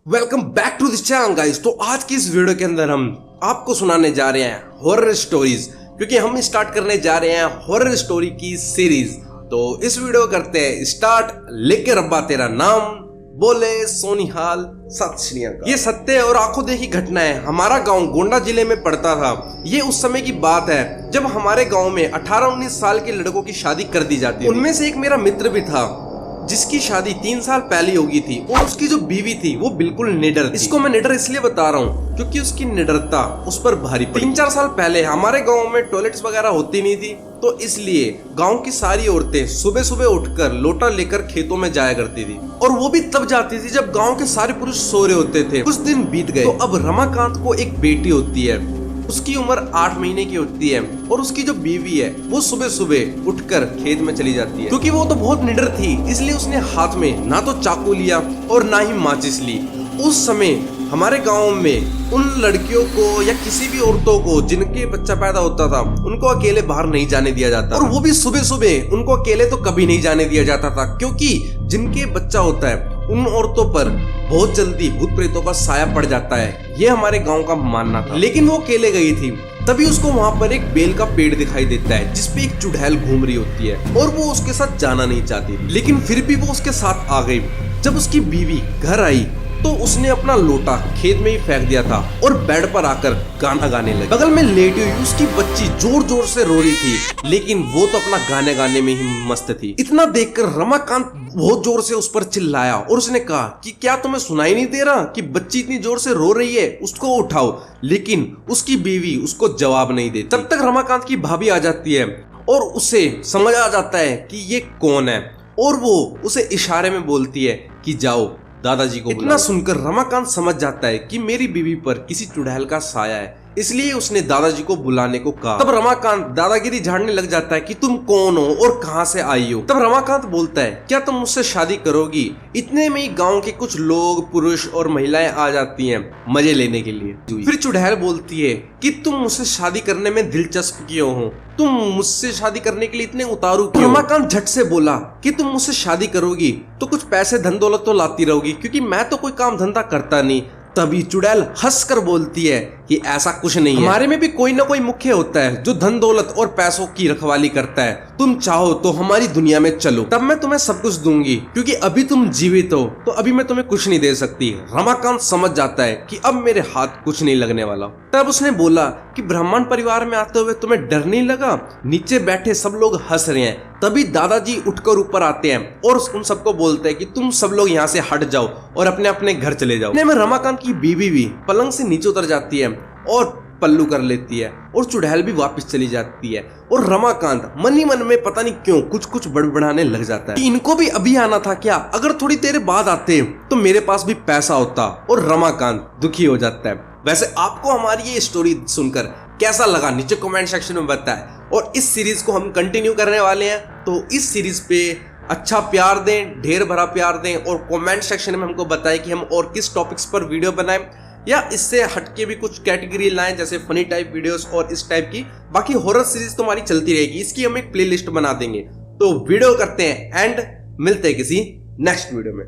Welcome back to this channel guys. तो आज की इस वीडियो के अंदर हम आपको सुनाने जा रहे हैं हॉरर स्टोरीज, क्योंकि हम स्टार्ट करने जा रहे हैं हॉरर स्टोरी की सीरीज। तो इस वीडियो करते हैं स्टार्ट। लेके रब्बा तेरा नाम, बोले सोनिहाल, सत श्री अकाल। ये सत्य और आंखों देखी घटना है। हमारा गांव गोंडा जिले में पड़ता था। ये उस समय की बात है जब हमारे गांव में 18-19 साल के लड़कों की शादी कर दी जाती है। उनमें से एक मेरा मित्र भी था जिसकी शादी 3 साल पहले होगी थी, और उसकी जो बीवी थी वो बिल्कुल निडर थी। इसको मैं निडर इसलिए बता रहा हूँ क्योंकि उसकी निडरता उस पर भारी पड़ी। 3-4 साल पहले हमारे गांव में टॉयलेट्स वगैरह होती नहीं थी, तो इसलिए गांव की सारी औरतें सुबह सुबह उठकर लोटा लेकर खेतों में जाया करती थी, और वो भी तब जाती थी जब गांव के सारे पुरुष सो रहे होते थे। कुछ दिन बीत गए तो अब रमाकांत को एक बेटी होती है। उसकी उम्र 8 महीने की होती है, और उसकी जो बीवी है वो सुबह सुबह उठकर खेत में चली जाती है। क्योंकि वो तो बहुत निडर थी, इसलिए उसने हाथ में ना तो चाकू लिया और ना ही माचिस ली। उस समय हमारे गांव में उन लड़कियों को या किसी भी औरतों को जिनके बच्चा पैदा होता था उनको अकेले बाहर नहीं जाने दिया जाता, और वो भी सुबह सुबह उनको अकेले तो कभी नहीं जाने दिया जाता था, क्योंकि जिनके बच्चा होता है उन औरतों पर बहुत जल्दी भूत प्रेतों का साया पड़ जाता है। ये हमारे गांव का मानना था। लेकिन वो अकेले गई थी, तभी उसको वहां पर एक बेल का पेड़ दिखाई देता है जिसपे एक चुड़ैल घूम रही होती है, और वो उसके साथ जाना नहीं चाहती थी, लेकिन फिर भी वो उसके साथ आ गई। जब उसकी बीवी घर आई तो उसने अपना लोटा खेत में ही फेंक दिया था और बेड पर आकर गाना गाने लगी। बगल में लेटी हुई उसकी बच्ची जोर जोर से रो रही थी, लेकिन वो तो अपना गाने गाने में ही मस्त थी। इतना देखकर रमाकांत बहुत जोर से उस पर चिल्लाया और उसने कहा कि क्या तुम्हें सुनाई नहीं दे रहा कि बच्ची इतनी जोर से रो रही है, उसको उठाओ। लेकिन उसकी बीवी उसको जवाब नहीं देती। तब तक रमाकांत की भाभी आ जाती है और उसे समझ आ जाता है कि ये कौन है, और वो उसे इशारे में बोलती है कि जाओ दादाजी को। इतना सुनकर रमाकांत समझ जाता है कि मेरी बीवी पर किसी चुड़ैल का साया है, इसलिए उसने दादाजी को बुलाने को कहा। तब रमाकांत दादागिरी झाड़ने लग जाता है कि तुम कौन हो और कहां से आई हो। तब रमाकांत बोलता है क्या तुम मुझसे शादी करोगी। इतने में ही गांव के कुछ लोग, पुरुष और महिलाएं आ जाती हैं मजे लेने के लिए। फिर चुड़ैल बोलती है कि तुम मुझसे शादी करने में दिलचस्प क्यों हो, तुम मुझसे शादी करने के लिए इतने उतारू क्यों। रमाकांत झट से बोला कि तुम मुझसे शादी करोगी तो कुछ पैसे धन दौलत तो लाती रहोगी, क्योंकि मैं तो कोई काम धंधा करता नहीं। तभी चुड़ैल हंसकर बोलती है कि ऐसा कुछ नहीं है, हमारे में भी कोई ना कोई मुख्य होता है जो धन दौलत और पैसों की रखवाली करता है। तुम चाहो तो हमारी दुनिया में चलो, तब मैं तुम्हें सब कुछ दूंगी, क्योंकि अभी तुम जीवित हो तो अभी मैं तुम्हें कुछ नहीं दे सकती। रमाकांत समझ जाता है कि अब मेरे हाथ कुछ नहीं लगने वाला। तब उसने बोला कि ब्राह्मण परिवार में आते हुए तुम्हें डर नहीं लगा। नीचे बैठे सब लोग हंस रहे हैं। तभी दादाजी उठकर ऊपर आते हैं और उन सबको बोलते हैं कि तुम सब लोग यहाँ से हट जाओ और अपने अपने घर चले जाओ। में रमाकांत की बीवी भी पलंग से नीचे उतर जाती है और पल्लू कर लेती है, और चुड़ैल भी वापस चली जाती है। और रमाकांत मन ही मन में पता नहीं क्यों कुछ कुछ बड़बड़ाने लग जाता है कि इनको भी अभी आना था क्या, अगर थोड़ी देर बाद आते तो मेरे पास भी पैसा होता। और रमाकांत दुखी हो जाता है। वैसे आपको हमारी ये स्टोरी सुनकर कैसा लगा नीचे कमेंट सेक्शन में बताएं, और इस सीरीज को हम कंटिन्यू करने वाले हैं, तो इस सीरीज पे अच्छा प्यार दें, ढेर भरा प्यार दें, और कमेंट सेक्शन में हमको बताएं कि हम और किस टॉपिक्स पर वीडियो बनाएं, या इससे हटके भी कुछ कैटेगरी लाएं जैसे फनी टाइप वीडियोस और इस टाइप की। बाकी हॉरर सीरीज तो हमारी चलती रहेगी, इसकी हम एक प्लेलिस्ट बना देंगे। तो वीडियो करते हैं एंड मिलते हैं किसी नेक्स्ट वीडियो में।